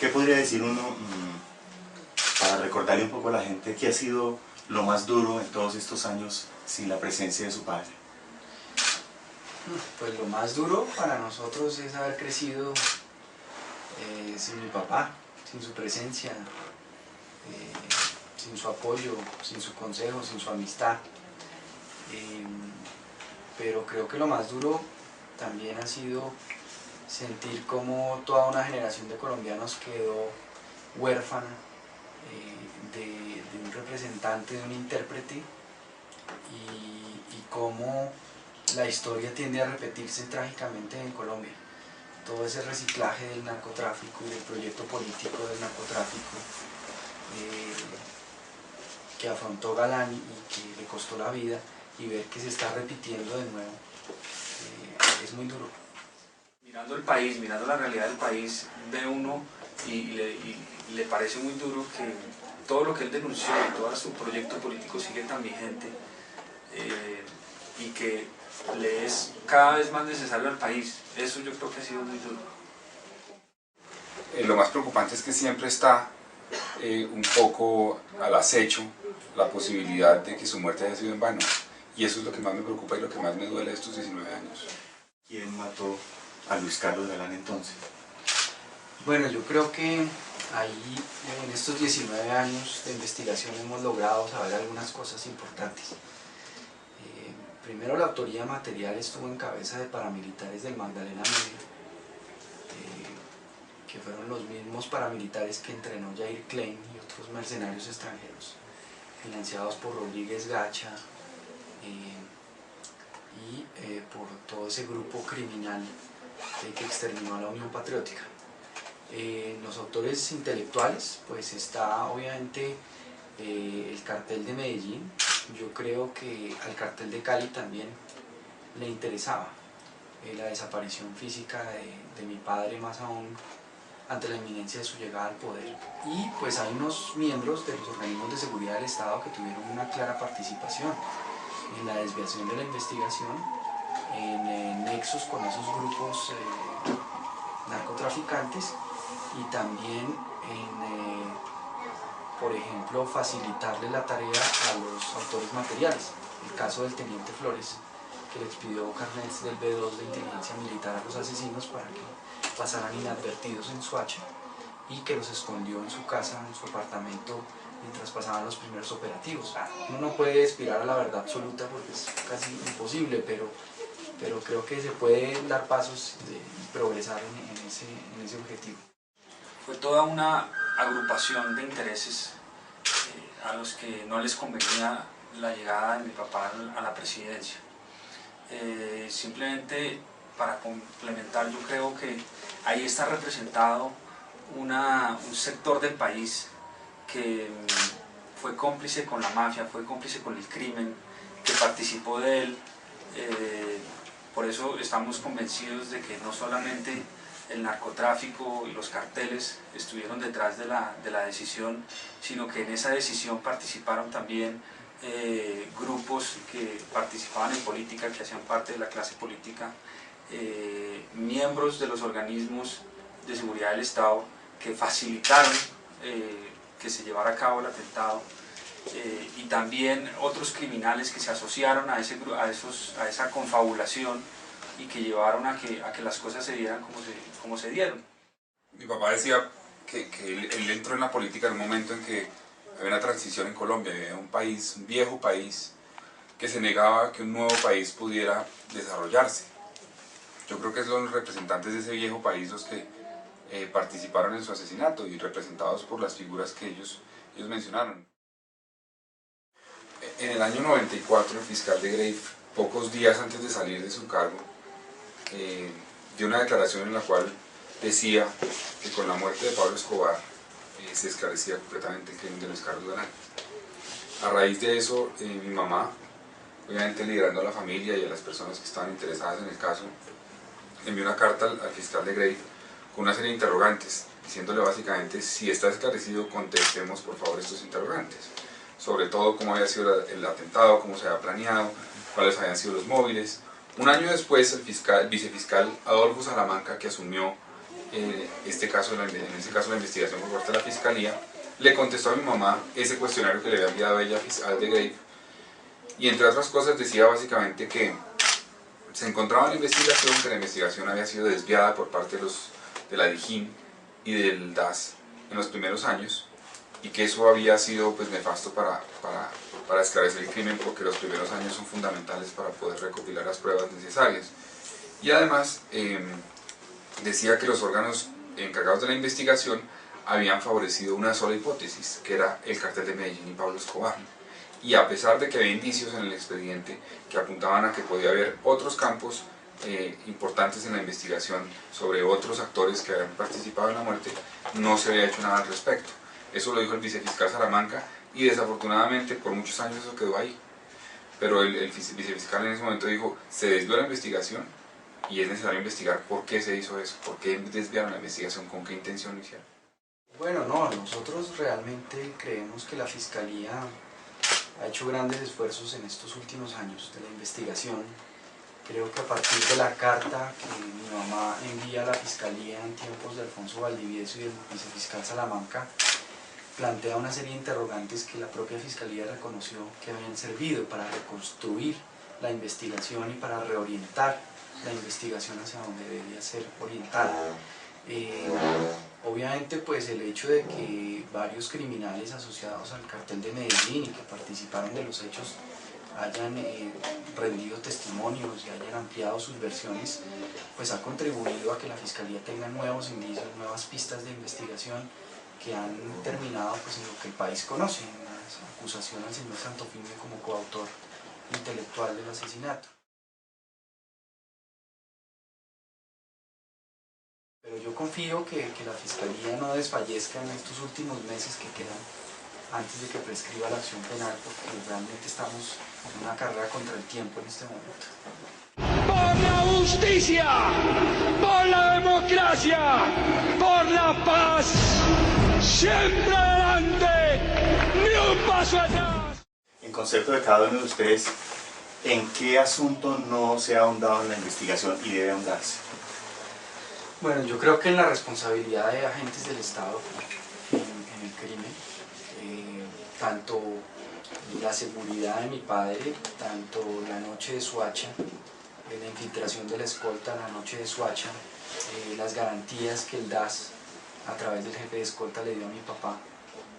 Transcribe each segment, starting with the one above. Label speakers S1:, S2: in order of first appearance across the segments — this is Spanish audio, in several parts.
S1: ¿Qué podría decir uno para recordarle un poco a la gente qué ha sido lo más duro en todos estos años sin la presencia de su padre?
S2: Pues lo más duro para nosotros es haber crecido sin mi papá, sin su presencia, sin su apoyo, sin su consejo, sin su amistad. Pero creo que lo más duro también ha sido sentir como toda una generación de colombianos quedó huérfana de un representante, de un intérprete, y cómo la historia tiende a repetirse trágicamente en Colombia. Todo ese reciclaje del narcotráfico y del proyecto político del narcotráfico que afrontó Galán y que le costó la vida, y ver que se está repitiendo de nuevo es muy duro.
S3: Mirando el país, mirando la realidad del país, ve uno y le parece muy duro que todo lo que él denunció y todo su proyecto político sigue tan vigente y que le es cada vez más necesario al país. Eso yo creo que ha sido muy duro.
S4: Lo más preocupante es que siempre está un poco al acecho la posibilidad de que su muerte haya sido en vano. Y eso es lo que más me preocupa y lo que más me duele de estos 19 años.
S1: ¿Quién mató a Luis Carlos Galán entonces?
S2: Bueno, yo creo que ahí en estos 19 años de investigación hemos logrado saber algunas cosas importantes. Primero, la autoría material estuvo en cabeza de paramilitares del Magdalena Medio, que fueron los mismos paramilitares que entrenó Jair Klein y otros mercenarios extranjeros, financiados por Rodríguez Gacha y por todo ese grupo criminal que exterminó a la Unión Patriótica. Los autores intelectuales, pues está obviamente el cartel de Medellín. Yo creo que al cartel de Cali también le interesaba la desaparición física de mi padre, más aún ante la inminencia de su llegada al poder. Y pues hay unos miembros de los organismos de seguridad del Estado que tuvieron una clara participación en la desviación de la investigación, en nexos con esos grupos narcotraficantes, y también en, por ejemplo, facilitarle la tarea a los autores materiales. El caso del teniente Flores, que le expidió carnets del B2 de inteligencia militar a los asesinos para que pasaran inadvertidos en Soacha, y que los escondió en su casa, en su apartamento, mientras pasaban los primeros operativos. Uno no puede aspirar a la verdad absoluta porque es casi imposible, pero creo que se puede dar pasos y progresar en ese objetivo.
S3: Fue toda una agrupación de intereses a los que no les convenía la llegada de mi papá a la presidencia. Simplemente para complementar, yo creo que ahí está representado un sector del país que fue cómplice con la mafia, fue cómplice con el crimen, que participó de él. Por eso estamos convencidos de que no solamente el narcotráfico y los carteles estuvieron detrás de la decisión, sino que en esa decisión participaron también grupos que participaban en política, que hacían parte de la clase política, miembros de los organismos de seguridad del Estado que facilitaron que se llevara a cabo el atentado, y también otros criminales que se asociaron a esa confabulación y que llevaron a que las cosas se dieran como se dieron.
S4: Mi papá decía que él entró en la política en un momento en que había una transición en Colombia, había un viejo país, que se negaba a que un nuevo país pudiera desarrollarse. Yo creo que son los representantes de ese viejo país los que participaron en su asesinato y representados por las figuras que ellos mencionaron. En el año 94 el fiscal de Grave, pocos días antes de salir de su cargo, dio una declaración en la cual decía que con la muerte de Pablo Escobar se esclarecía completamente el crimen de Luis Carlos Galán. A raíz de eso, mi mamá, obviamente liderando a la familia y a las personas que estaban interesadas en el caso, envió una carta al fiscal de Grave con una serie de interrogantes, diciéndole básicamente: si está esclarecido, contestemos por favor estos interrogantes. Sobre todo cómo había sido el atentado, cómo se había planeado, cuáles habían sido los móviles. Un año después, el vicefiscal Adolfo Salamanca, que asumió en este caso la investigación por parte de la Fiscalía, le contestó a mi mamá ese cuestionario que le había enviado ella al de Grave, y entre otras cosas decía básicamente que se encontraba en la investigación, que la investigación había sido desviada por parte de la DIJÍN y del DAS en los primeros años, y que eso había sido pues nefasto para esclarecer el crimen, porque los primeros años son fundamentales para poder recopilar las pruebas necesarias. Y además decía que los órganos encargados de la investigación habían favorecido una sola hipótesis, que era el cartel de Medellín y Pablo Escobar. Y a pesar de que había indicios en el expediente que apuntaban a que podía haber otros campos importantes en la investigación sobre otros actores que habían participado en la muerte, no se había hecho nada al respecto. Eso lo dijo el vicefiscal Salamanca, y desafortunadamente por muchos años eso quedó ahí. Pero el vicefiscal en ese momento dijo: se desvió la investigación y es necesario investigar por qué se hizo eso, por qué desviaron la investigación, con qué intención lo hicieron.
S2: Bueno, no, nosotros realmente creemos que la Fiscalía ha hecho grandes esfuerzos en estos últimos años de la investigación. Creo que a partir de la carta que mi mamá envía a la Fiscalía en tiempos de Alfonso Valdivieso y del vicefiscal Salamanca, plantea una serie de interrogantes que la propia Fiscalía reconoció que habían servido para reconstruir la investigación y para reorientar la investigación hacia donde debía ser orientada. Obviamente pues el hecho de que varios criminales asociados al cartel de Medellín y que participaron de los hechos hayan rendido testimonios y hayan ampliado sus versiones, pues ha contribuido a que la Fiscalía tenga nuevos indicios, nuevas pistas de investigación que han terminado pues en lo que el país conoce, en la acusación al señor Santofimio como coautor intelectual del asesinato. Pero yo confío que la Fiscalía no desfallezca en estos últimos meses que quedan antes de que prescriba la acción penal, porque realmente estamos en una carrera contra el tiempo en este momento.
S5: Por la justicia, por la democracia, por la paz, siempre adelante, ni un paso atrás.
S1: En concepto de cada uno de ustedes, ¿en qué asunto no se ha ahondado en la investigación y debe ahondarse?
S2: Bueno, yo creo que en la responsabilidad de agentes del Estado en el crimen, tanto la seguridad de mi padre, tanto la noche de Soacha, la infiltración de la escolta la noche de Soacha, las garantías que el DAS a través del jefe de escolta le dio a mi papá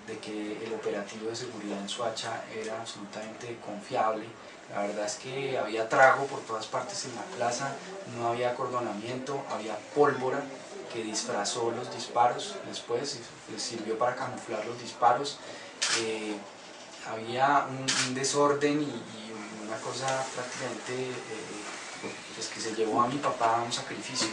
S2: de que el operativo de seguridad en Soacha era absolutamente confiable. La verdad es que había trago por todas partes en la plaza, no había acordonamiento, había pólvora que disfrazó los disparos, después les sirvió para camuflar los disparos. Había un desorden y una cosa prácticamente pues que se llevó a mi papá a un sacrificio